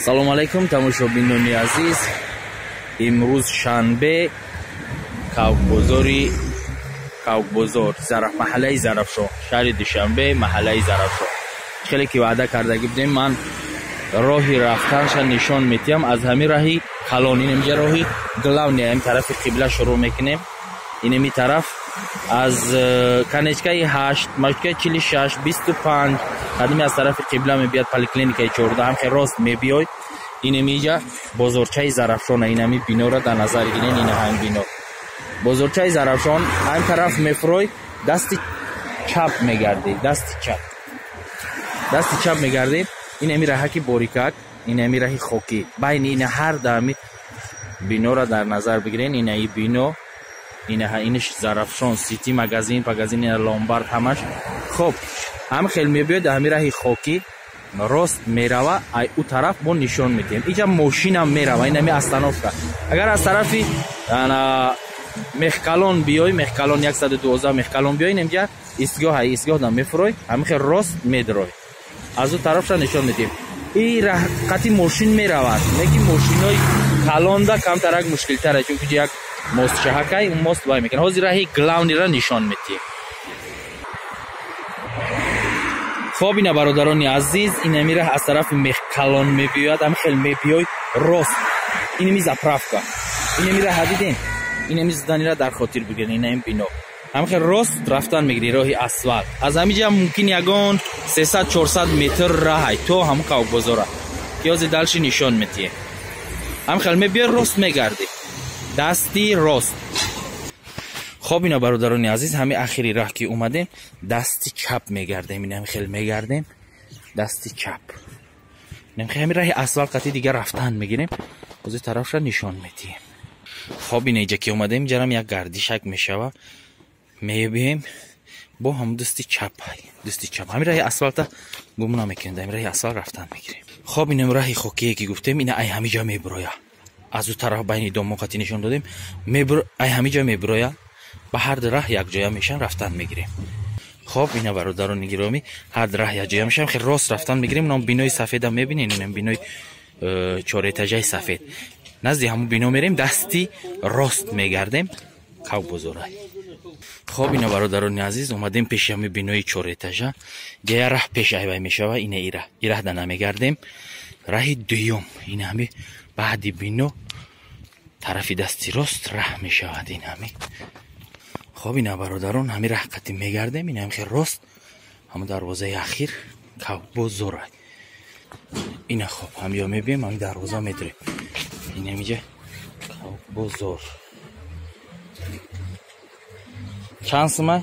салом алайкум тамошобинони азиз. имрӯз шанбе кавбозор маҳаллаи зарафшон, шаҳри душанбе, маҳаллаи зарафшон. хеле ки ваъда кардаги будем, ман роҳи рафтанша нишон метиҳам. аз ҳамин раҳи калон, инамҷа роҳи главни ҳамин тарафи қибла шурӯъ мекунем. инами тараф аз канечкаи 8 машкаи 46 25 қадими аз тарафи қибла мебиёд поликлиникаи 14 ҳамхе рост мебиёй. инамиҷа бозорчаи зарафшона. инами бинора дар назар гирен. ина ҳамин бино бозорчаи зарафшон. ҳамин тараф мефурой, дасти чап мегарди, дасти чап мегарди. инами раҳаки борикак, инами раҳи хокӣ. байни ина ҳар дами бинора дар назар бигирен. ина и бино, инаш зарафшон сити магазин ина ломбард ҳамаш. хоб ҳам хел мебиёд ҳами раҳи хокӣ рост мерава. ай у тараф мо нишон медиҳем. иҷа мошинам мерава. инами остановка. агар аз тарафи мехкалон биёй, мехкалон 112 мехкалон биёй, инамҷа истгоҳ дам мефурой, ҳами хел рост медрой. аз у тарафша нишон медиҳем. и қати мошин меравад, неки мошинои калонда камтарак мушкилтара, чунки як мост шаҳакай un мост вай мекунад. ҳозир раҳи главнира нишон медиҳем. хоб ина бародарони азиз, инами раҳ аз тарафи мехкалон мебиёяд, ҳам хел мебиёй рост. инами заправка, инами раҳ дидем, инами зиданира дар хотир бигирен. инаим бино ҳам хел рост рафтан мегири роҳи асфалт. аз ҳамиҷа мумкин ягон 300-400 метр раҳай то ҳам кавбозора ки ҳозир далши нишон метиҳем. ҳам хел мебиёй рост мегарди, дасти рост. хоб ина бародарони азиз, ҳами ахири раҳ ки омадем, дасти чап мегардем. инам хел мегардем, дасти чап. инам хел ҳами раҳи асфалт қати дига рафтан мегирем. ҳозир тарафша нишон метиҳем. хоб ина иҷа ки омадем, ҷарам як гардишак мешава, мебием бо ҳам дасти чап. ҳами раҳи асфалта гум намекунем, ҳами раҳи асфалт рафтан мегирем. хоб ина раҳи хокие ки гуфтем, ина ай ҳамиҷа меброя. аз у тараф байни домо қати нишон додем, ай ҳамиҷа меброя. ба ҳар ду раҳ якҷоя мешан, рафтан мегирем. хоб ина бародарони гиромӣ, ҳар ду раҳ якҷоя мешан, хел рост рафтан мегирем. ном бинои сафеда мебинен, инам бинои 4 этажаи сафед. назди ҳамун бино мерем, дасти рост мегардем кавбозора. хоб ина бародарони азиз, омадем пеши ҳами бинои 4 этажа. ҷая раҳ пеш айвай мешава. ина и раҳ дана мегардем. раҳи дуюм, ина ҳами баъди бино тарафи дасти рост раҳ мешавад. ин ҳами хоб ина бародарон, ҳами раҳ қати мегардем. ин ҳами хел рост ҳамун дарвозаи ахир кавбозора. ина хоб ҳамиё мебием, ҳами дарвоза медурем. ин ҳамиҷа кавбозор. чанд сумай?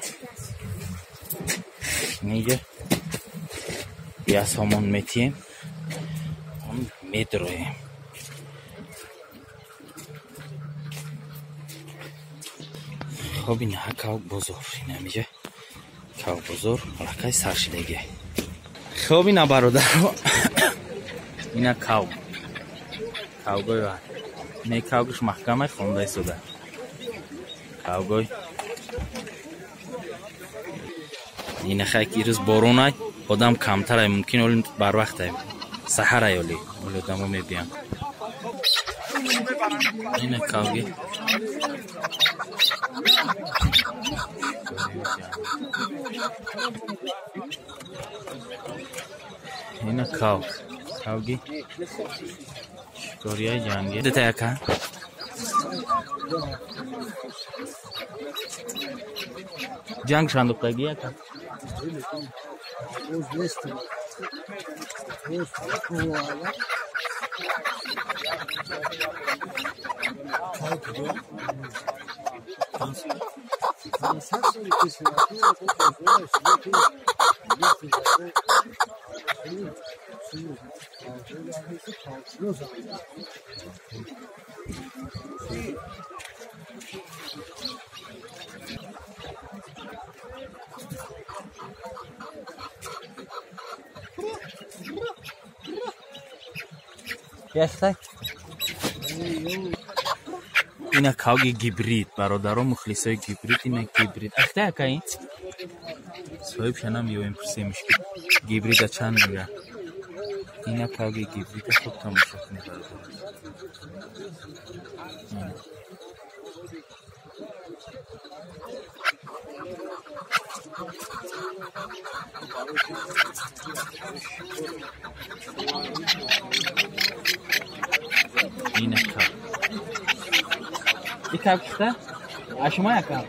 инҷа я сомон метиҳем, медроем. хоб ина кавбозор. ин ҳамиҷа кавбозор аллакай саршидагӣ. хоб ина бародаро, ина кавгой ва не кавгош маҳкамай хонда истода. кавгой ина хайки ирӯз боронай, одам камтарай, мумкин оли барвақтай, саҳарай оли одамо мебиям. ина кавги ина кавги шикорияи ҷангӣ дета яка ҷанг шандуқтагӣ яка яхтай ина кавги гибрид бародаро мухлисои гибрид ина гибрид ахтай акаин соҳиб шанам ёем пурсемиш ки гибрида чанд мега اینا کاوی گیبریت خوب تماشا کنید. اینا کاو این کاو کشته؟ اشما یک کاو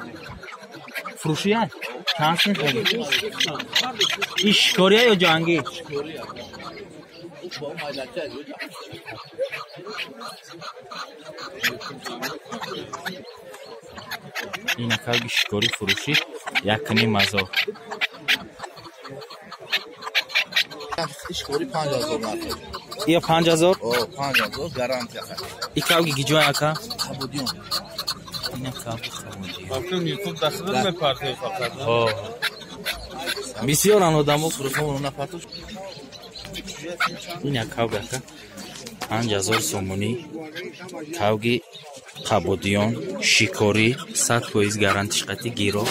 فروشی هست؟ چند سنت هایی؟ این شکوریه یا جانگی؟ این کاوی شکوری فروشی یک نیم هزار. شکوری 5000 نفر. یا 5000؟ 5000 گارانتی آخه. این کاوی گیجوی آکا؟ خبودیون. این کاوی خبودیون. فقط یوتیوب داخل میپرته فقط. بسیار آنودامو فروشم نپرتوش. این کاوی آکا 5000 سومونی. کاوی خبودیون شکوری 100% گارانتیش قطعی گیرو.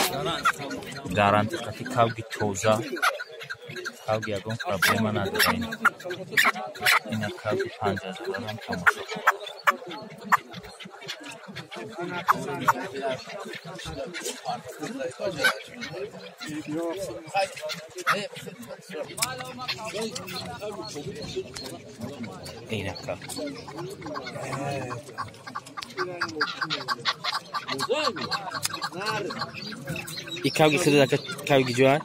گارانتی قطعی کاوی توزا. کاوی اگون پرابلم نداره این کاوی 5000 هم تماشا کنید. این کاوی این کاوی خیلی دکه کاوی جوان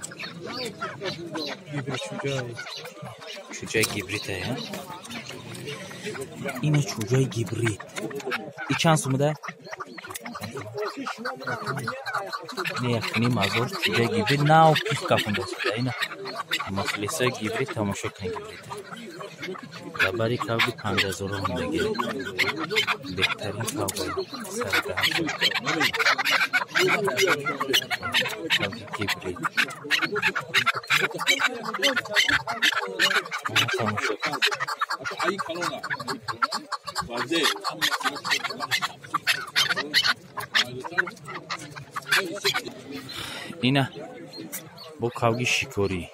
چوجای گیبریت ها اینه چوجای گیبریت این چند سومده؟ نه یکنی مازور چوجای گیبریت نه و پیف کافنده سوده اینه مخلصه گیبریت تماشا کنه گیبریت دباری کاوی 5000 هم بگیره بهترین کاوی سرگرم کاوی گیبریت تماشا کنه اینه با کاوی شکوری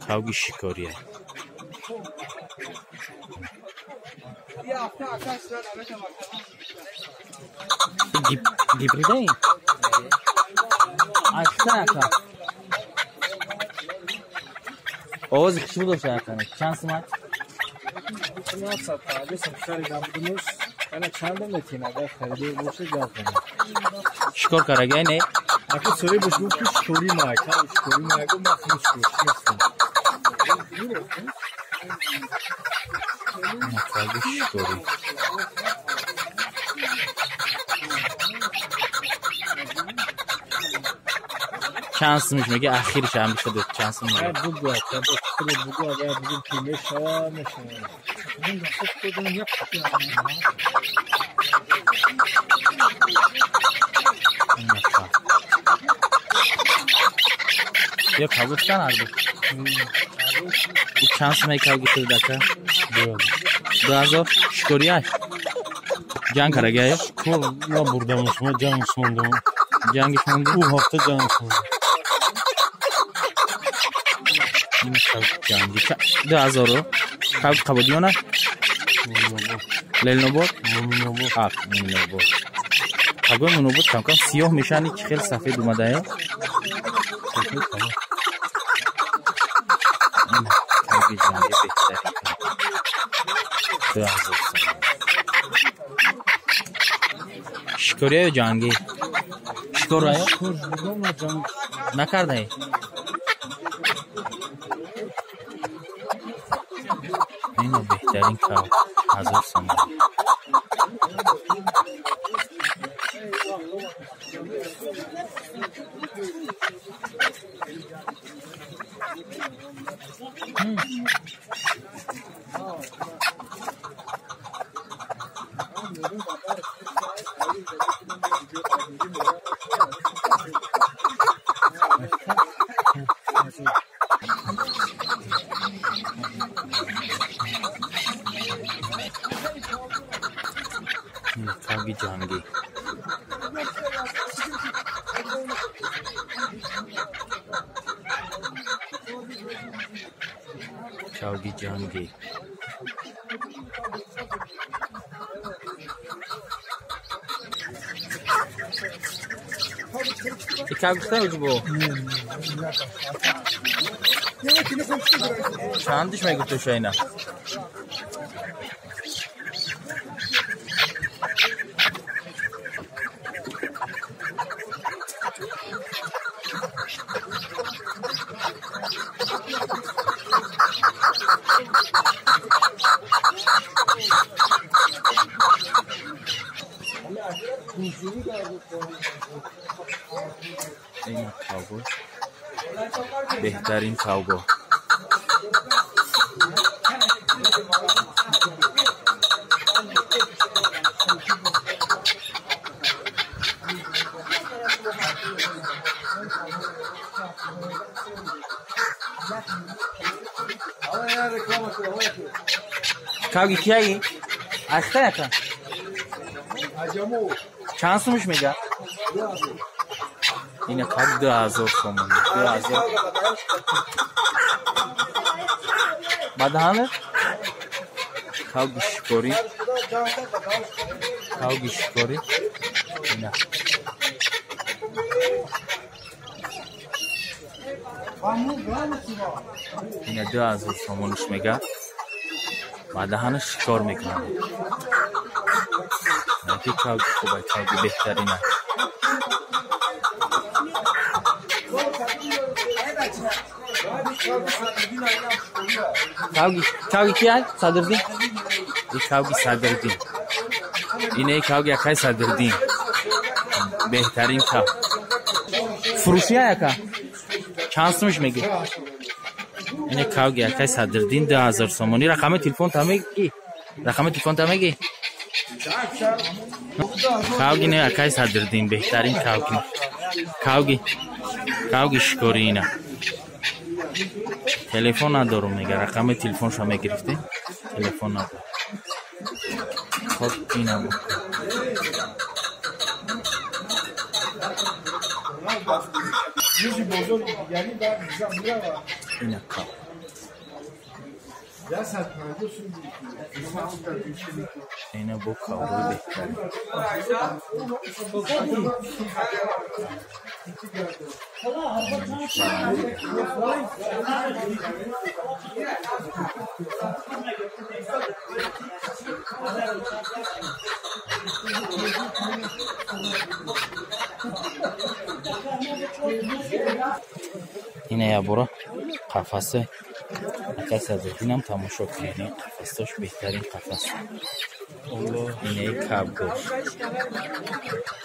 کاوی شکوریه گیبریده این اشتا یکا آواز کشی بودو شاید کنه چند سمت؟ شکر کرگه نه؟ اگه سوری بشگو که شکوری ماه شکوری ماه گو ما خیلی شکوری چند سمیش میگه اخیرش هم شده چند سمیش میگه بگو اگر بگیم پیمه شوا نشونه یا کابوستان هر بود این چند سمیه کابو شده دکه 2000 شکوری هست جنگ کرگه یا یا بردم شما جنگ شماندم جنگش مونده او هفته جنگ شماندم این جنگی 2000 کابو خبودیون هست لیل نبود نبود کابو نبود کم کم سیاه میشنی که خیلی سفید اومده ہے کابو جنگی بهتری 2000 شکریه جنگی شکر راه نکرده ای اینو بهترین کار 1000 سومن کاوی جنگی کاوی جنگی کاغذ بو چندش میگه تو شاینا این کاغذ بهترین کاغذ کاغی کیایی؟ اخته نکن چند سومش میگه؟ اینه کاغ 2000 تومان 2000 بعد همه کاغ شکاری اینه اینه 2000 تومانش میگه بعد همه شکار میکنه نکی کاغ خوبه کاغ بهترینه کاغی کی هست؟ صدردین؟ این کاغی صدردین اینه کاغی یکای صدردین بهترین کاغ فروشی ها یکا؟ چند سومش میگی؟ اینه کاغی یکای صدردین 2000 تومانی رقم تلفن تا میگی؟ رقم تلفن تا میگی؟ کاغی نه یکای صدردین بهترین کاغی شکاری اینه تلفن ندارم میگه رقم تلفن شما گرفته تلفن ندارم خب اینه بود اینه کاغ اینه با کاغ بهتری اینه یا برو قفسه قفس از اینم تماشا کنید قفسش بهترین قفس اینه کبگوش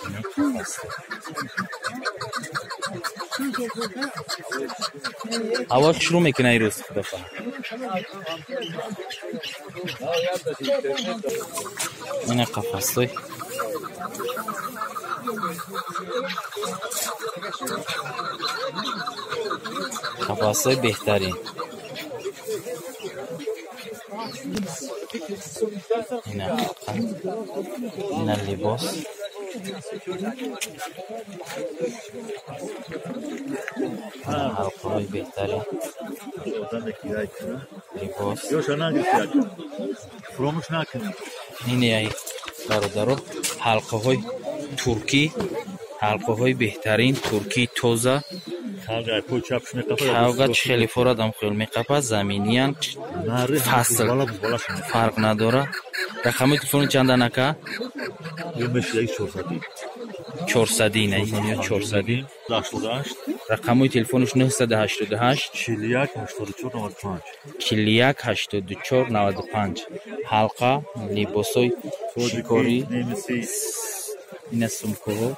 اینه قفس هوا شروع میکنه این روز بفهم اینه قفس های قفس های بهترین اینه لباس حلقه های بهترین لباس اینه ای برادرو حلقه های ترکی حلقه های بهترین ترکی توزه کاغذ خیلی فرادم خیلی میقفه زمینیان فصل فرق نداره رقم تلفن چند نکه 400 نه 400 رقم تلفنش 988 41 84 95 حلقه لباسای شکاری اینه سمکو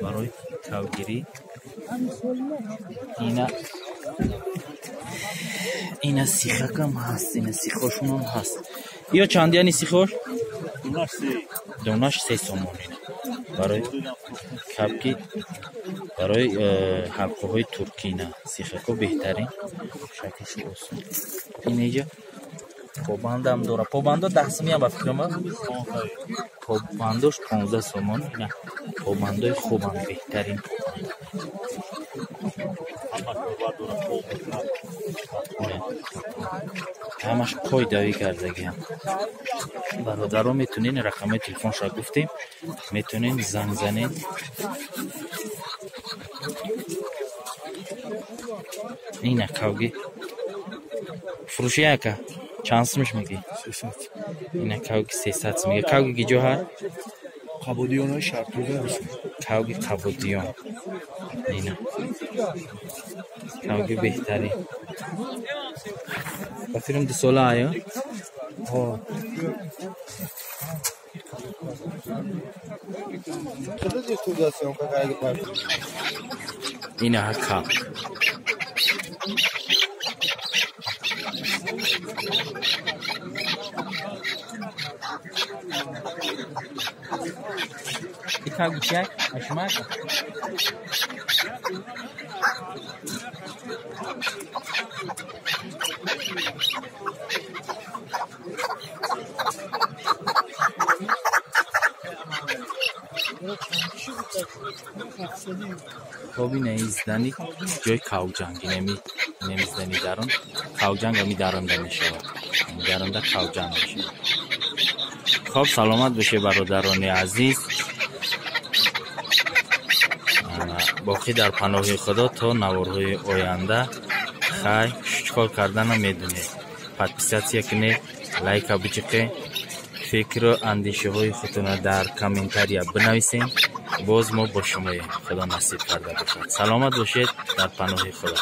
برای کاغگیری اینا سیخه کم هست اینا سیخوشون هم هست یا چندی هنی سیخوش؟ دوناش 3 تومان برای کپکی برای حلقه های ترکی نه سیخه که بهترین شکلش بسون این اینجا پوبند هم داره پوبند 10 سمی هم بفکرم پوبندش 15 تومان نه پوبند های خوب هم بهترین همش پایداری کردگی هم برادرها میتونین رقم تلفنش را گفتیم میتونین زنگ زنین اینه کاوگی فروشی اکا چانسمش میگی 300 اینه کاوگی 300 میگه کاوگی جوهر قبودیون شرطوزه هست کاوگی قبودیون اینه کاوگی بهتری بفیرم 2 ساله آیا ها اینه هکا کاوگی چای اشماک خب این ایزدنی جای کاوجنگ نمیزدنی درون کاوجنگ همی درنده میشه درنده کاوجنگ میشه خب سلامت بشه برادران عزیز باقی در پناه خدا تا نوارهای آینده خیلی چکار کردن میدونید پادپیساتsia کنید لایک بچکه فکر و اندیشه های خودتون در کامنتاریا بنویسین باز ما با شما خدا نصیب کرده باشد سلامت باشید در پناه خدا